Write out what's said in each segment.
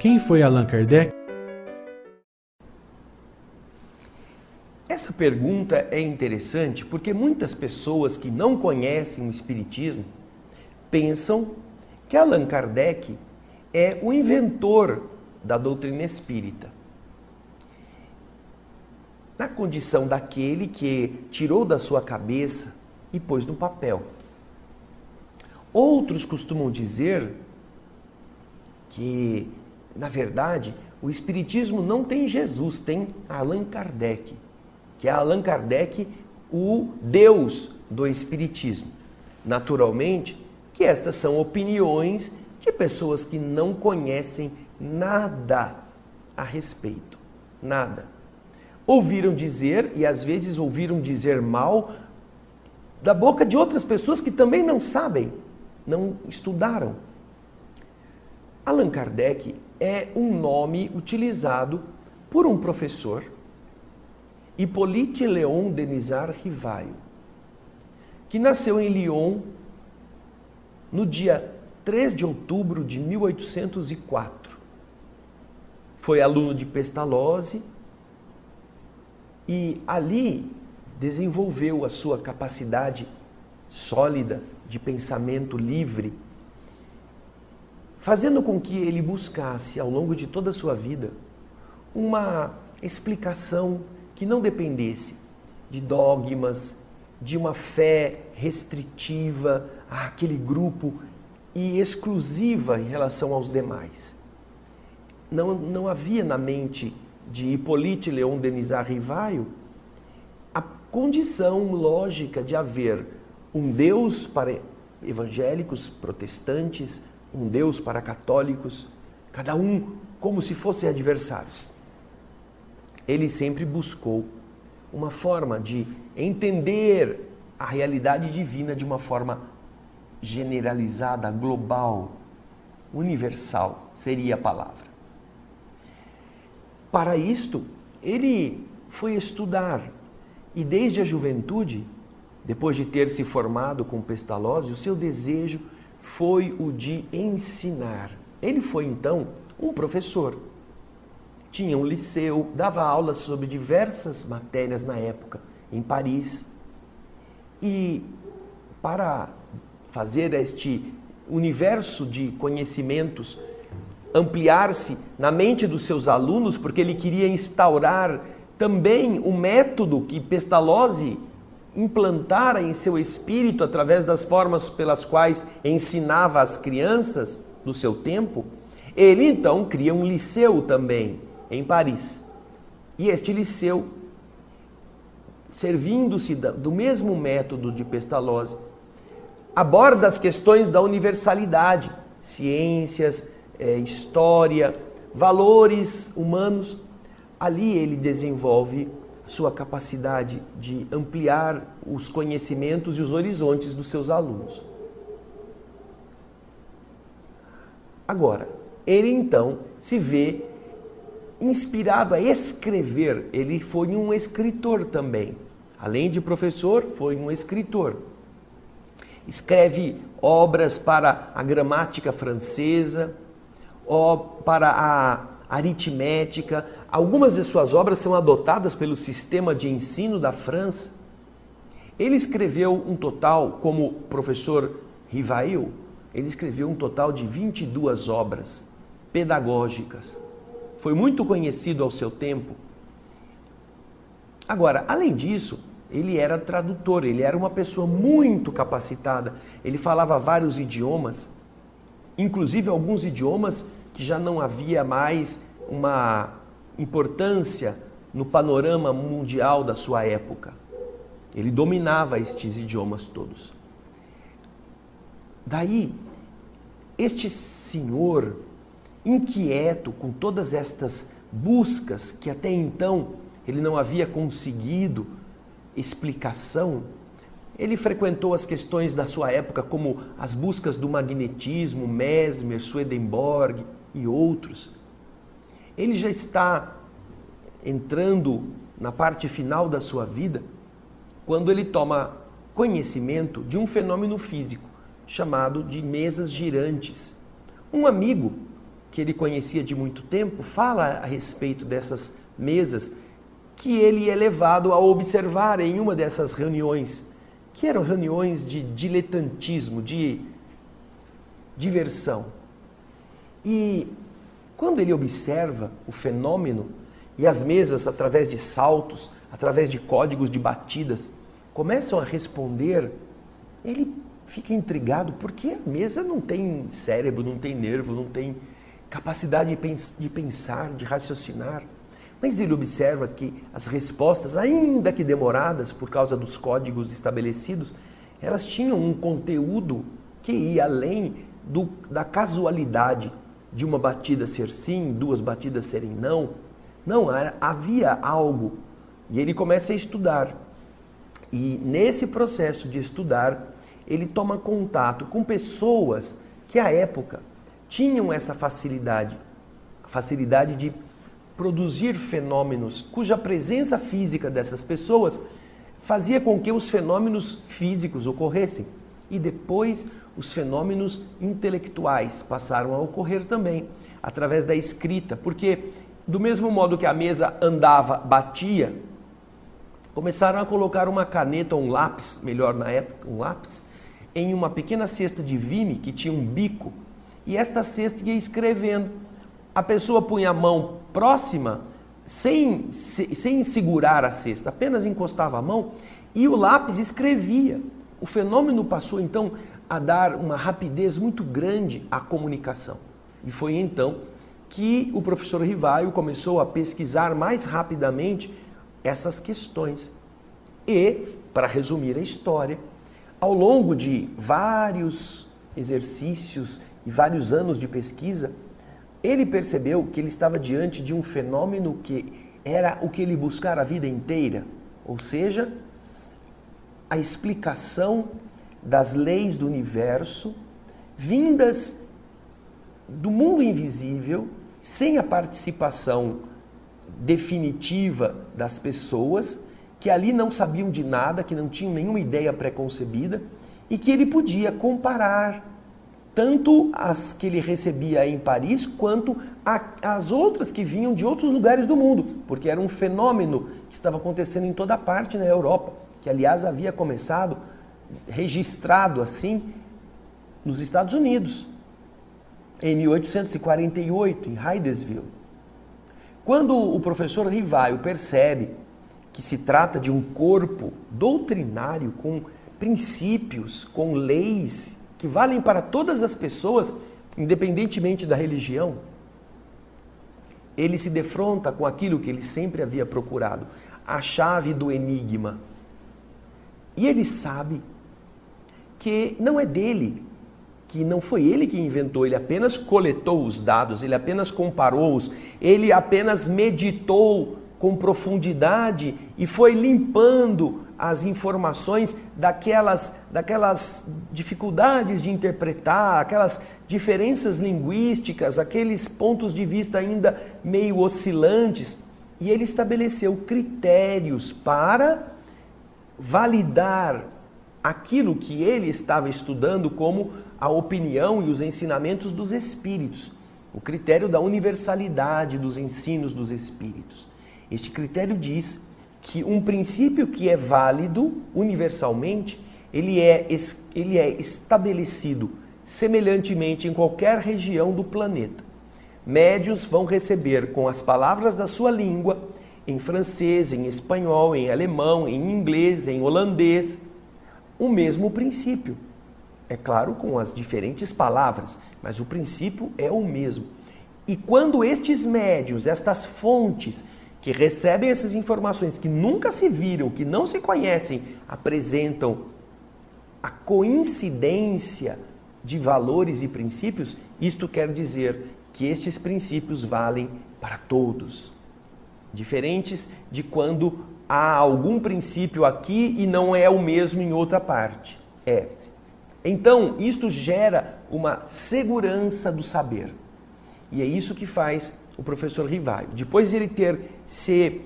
Quem foi Allan Kardec? Essa pergunta é interessante porque muitas pessoas que não conhecem o Espiritismo pensam que Allan Kardec é o inventor da doutrina espírita. Na condição daquele que tirou da sua cabeça e pôs no papel. Outros costumam dizer que, na verdade, o Espiritismo não tem Jesus, tem Allan Kardec, que é Allan Kardec o Deus do Espiritismo. Naturalmente, que estas são opiniões de pessoas que não conhecem nada a respeito, nada. Ouviram dizer, e às vezes ouviram dizer mal, da boca de outras pessoas que também não sabem, não estudaram. Allan Kardec é um nome utilizado por um professor, Hippolyte Léon Denisard Rivail, que nasceu em Lyon no dia 3 de outubro de 1804. Foi aluno de Pestalozzi e ali desenvolveu a sua capacidade sólida de pensamento livre, fazendo com que ele buscasse, ao longo de toda a sua vida, uma explicação que não dependesse de dogmas, de uma fé restritiva àquele grupo e exclusiva em relação aos demais. Não havia na mente de Hippolyte Léon Denisard Rivail a condição lógica de haver um Deus para evangélicos, protestantes, um Deus para católicos, cada um como se fossem adversários. Ele sempre buscou uma forma de entender a realidade divina de uma forma generalizada, global, universal, seria a palavra. Para isto, ele foi estudar e desde a juventude, depois de ter se formado com Pestalozzi, o seu desejo foi o de ensinar. Ele foi então um professor. Tinha um liceu, dava aulas sobre diversas matérias na época, em Paris. E para fazer este universo de conhecimentos ampliar-se na mente dos seus alunos, porque ele queria instaurar também o método que Pestalozzi implantara em seu espírito através das formas pelas quais ensinava às crianças do seu tempo, ele então cria um liceu também em Paris. E este liceu, servindo-se do mesmo método de Pestalozzi, aborda as questões da universalidade, ciências, história, valores humanos. Ali ele desenvolve sua capacidade de ampliar os conhecimentos e os horizontes dos seus alunos. Agora, ele então se vê inspirado a escrever. Ele foi um escritor também. Além de professor, foi um escritor. Escreve obras para a gramática francesa, para a aritmética. Algumas de suas obras são adotadas pelo sistema de ensino da França. Ele escreveu um total, como professor Rivail, ele escreveu um total de 22 obras pedagógicas. Foi muito conhecido ao seu tempo. Agora, além disso, ele era tradutor, ele era uma pessoa muito capacitada. Ele falava vários idiomas, inclusive alguns idiomas que já não havia mais uma importância no panorama mundial da sua época. Ele dominava estes idiomas todos. Daí, este senhor, inquieto com todas estas buscas que até então ele não havia conseguido explicação, ele frequentou as questões da sua época, como as buscas do magnetismo, Mesmer, Swedenborg e outros. Ele já está entrando na parte final da sua vida, quando ele toma conhecimento de um fenômeno físico chamado de mesas girantes. Um amigo que ele conhecia de muito tempo, fala a respeito dessas mesas que ele é levado a observar em uma dessas reuniões, que eram reuniões de diletantismo, de diversão. E quando ele observa o fenômeno e as mesas, através de saltos, através de códigos de batidas, começam a responder, ele fica intrigado, porque a mesa não tem cérebro, não tem nervo, não tem capacidade de pensar, de raciocinar. Mas ele observa que as respostas, ainda que demoradas por causa dos códigos estabelecidos, elas tinham um conteúdo que ia além da casualidade de uma batida ser sim, duas batidas serem não. Não, havia algo. E ele começa a estudar. E nesse processo de estudar, ele toma contato com pessoas que à época tinham essa facilidade, a facilidade de produzir fenômenos cuja presença física dessas pessoas fazia com que os fenômenos físicos ocorressem. E depois os fenômenos intelectuais passaram a ocorrer também, através da escrita, porque do mesmo modo que a mesa andava, batia, começaram a colocar uma caneta ou um lápis, melhor na época, um lápis, em uma pequena cesta de vime que tinha um bico, e esta cesta ia escrevendo. A pessoa punha a mão próxima, sem segurar a cesta, apenas encostava a mão e o lápis escrevia. O fenômeno passou então a dar uma rapidez muito grande à comunicação. E foi então que o professor Rivaio começou a pesquisar mais rapidamente essas questões. E, para resumir a história, ao longo de vários exercícios e vários anos de pesquisa, ele percebeu que ele estava diante de um fenômeno que era o que ele buscara a vida inteira, ou seja, a explicação das leis do universo vindas do mundo invisível, sem a participação definitiva das pessoas, que ali não sabiam de nada, que não tinham nenhuma ideia preconcebida, e que ele podia comparar tanto as que ele recebia em Paris, quanto as outras que vinham de outros lugares do mundo, porque era um fenômeno que estava acontecendo em toda parte na Europa, que aliás havia começado, registrado assim, nos Estados Unidos, em 1848, em Hydesville. Quando o professor Rivaio percebe que se trata de um corpo doutrinário, com princípios, com leis que valem para todas as pessoas, independentemente da religião, ele se defronta com aquilo que ele sempre havia procurado, a chave do enigma. E ele sabe que não é dele, que não foi ele que inventou, ele apenas coletou os dados, ele apenas comparou-os, ele apenas meditou com profundidade e foi limpando as informações daquelas dificuldades de interpretar, aquelas diferenças linguísticas, aqueles pontos de vista ainda meio oscilantes, e ele estabeleceu critérios para validar aquilo que ele estava estudando como a opinião e os ensinamentos dos espíritos, o critério da universalidade dos ensinos dos espíritos. Este critério diz que um princípio que é válido universalmente, ele é estabelecido semelhantemente em qualquer região do planeta. Médiuns vão receber com as palavras da sua língua, em francês, em espanhol, em alemão, em inglês, em holandês, o mesmo princípio. É claro, com as diferentes palavras, mas o princípio é o mesmo. E quando estes médiuns, estas fontes que recebem essas informações, que nunca se viram, que não se conhecem, apresentam a coincidência de valores e princípios, isto quer dizer que estes princípios valem para todos. Diferentes de quando há algum princípio aqui e não é o mesmo em outra parte. Então, isto gera uma segurança do saber. E é isso que faz o professor Rivaio. Depois de ele ter se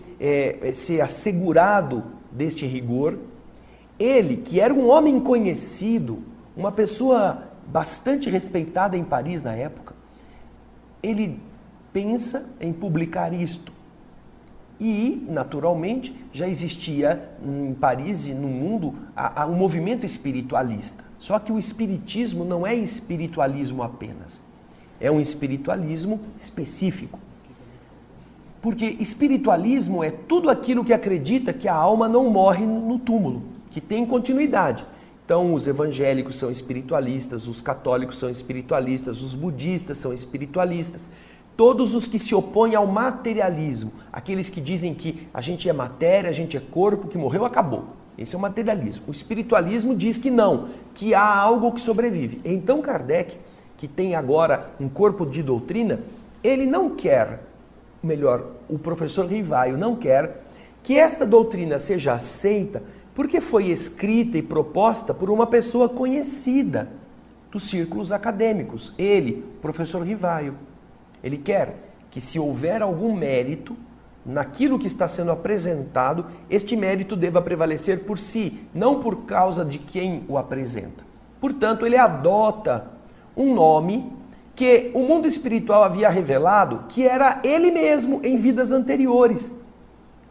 assegurado deste rigor, ele, que era um homem conhecido, uma pessoa bastante respeitada em Paris na época, ele pensa em publicar isto. E, naturalmente, já existia em Paris e no mundo um movimento espiritualista. Só que o espiritismo não é espiritualismo apenas. É um espiritualismo específico. Porque espiritualismo é tudo aquilo que acredita que a alma não morre no túmulo, que tem continuidade. Então, os evangélicos são espiritualistas, os católicos são espiritualistas, os budistas são espiritualistas. Todos os que se opõem ao materialismo, aqueles que dizem que a gente é matéria, a gente é corpo, que morreu, acabou. Esse é o materialismo. O espiritualismo diz que não, que há algo que sobrevive. Então Kardec, que tem agora um corpo de doutrina, ele não quer, melhor, o professor Rivaio não quer que esta doutrina seja aceita porque foi escrita e proposta por uma pessoa conhecida dos círculos acadêmicos. Ele, o professor Rivaio. Ele quer que, se houver algum mérito naquilo que está sendo apresentado, este mérito deva prevalecer por si, não por causa de quem o apresenta. Portanto, ele adota um nome que o mundo espiritual havia revelado que era ele mesmo em vidas anteriores.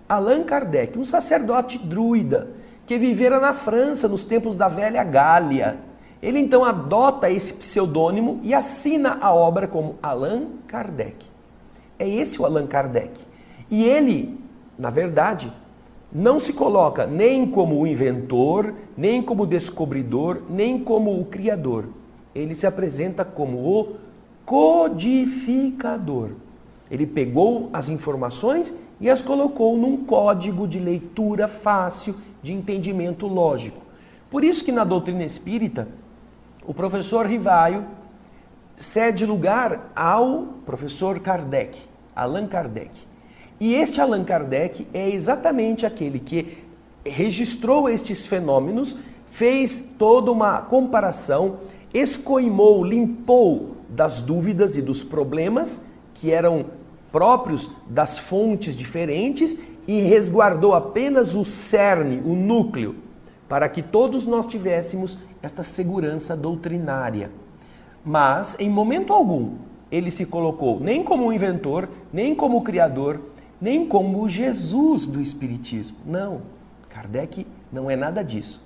Allan Kardec, um sacerdote druida que vivera na França nos tempos da velha Gália. Ele então adota esse pseudônimo e assina a obra como Allan Kardec. É esse o Allan Kardec. E ele, na verdade, não se coloca nem como o inventor, nem como o descobridor, nem como o criador. Ele se apresenta como o codificador. Ele pegou as informações e as colocou num código de leitura fácil, de entendimento lógico. Por isso que na doutrina espírita, o professor Rivaio cede lugar ao professor Kardec, Allan Kardec. E este Allan Kardec é exatamente aquele que registrou estes fenômenos, fez toda uma comparação, escoimou, limpou das dúvidas e dos problemas que eram próprios das fontes diferentes e resguardou apenas o cerne, o núcleo, para que todos nós tivéssemos esta segurança doutrinária. Mas, em momento algum, ele se colocou nem como o inventor, nem como o criador, nem como o Jesus do Espiritismo. Não, Kardec não é nada disso.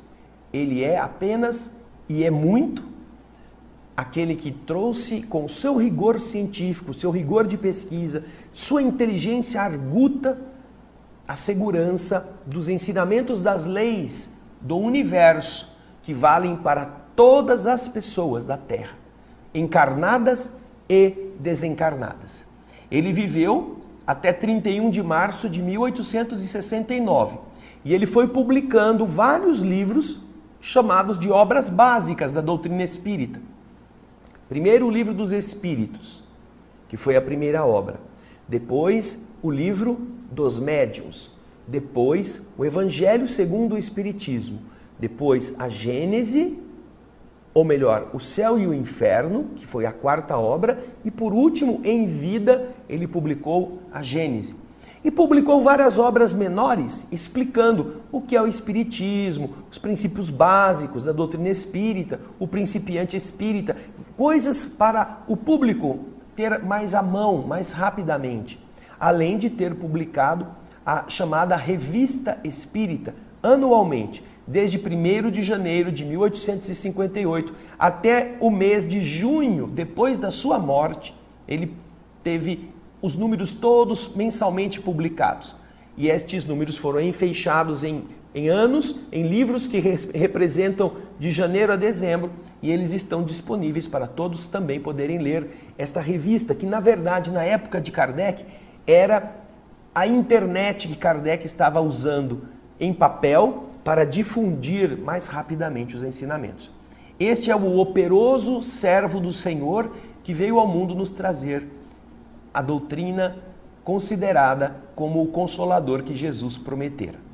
Ele é apenas, e é muito, aquele que trouxe com seu rigor científico, seu rigor de pesquisa, sua inteligência arguta, a segurança dos ensinamentos das leis do universo, que valem para todas as pessoas da Terra, encarnadas e desencarnadas. Ele viveu até 31 de março de 1869 e ele foi publicando vários livros chamados de obras básicas da doutrina espírita. Primeiro, o Livro dos Espíritos, que foi a primeira obra. Depois, o Livro dos Médiuns. Depois, o Evangelho segundo o Espiritismo. Depois, a Gênese, ou melhor, o Céu e o Inferno, que foi a quarta obra. E por último, em vida, ele publicou a Gênese. E publicou várias obras menores explicando o que é o Espiritismo, os princípios básicos da doutrina espírita, o principiante espírita, coisas para o público ter mais à mão, mais rapidamente. Além de ter publicado a chamada Revista Espírita, anualmente, desde 1º de janeiro de 1858 até o mês de junho, depois da sua morte, ele teve os números todos mensalmente publicados. E estes números foram enfeixados em anos, em livros que representam de janeiro a dezembro, e eles estão disponíveis para todos também poderem ler esta revista, que na verdade, na época de Kardec, era a internet que Kardec estava usando em papel para difundir mais rapidamente os ensinamentos. Este é o operoso servo do Senhor que veio ao mundo nos trazer a doutrina considerada como o consolador que Jesus prometera.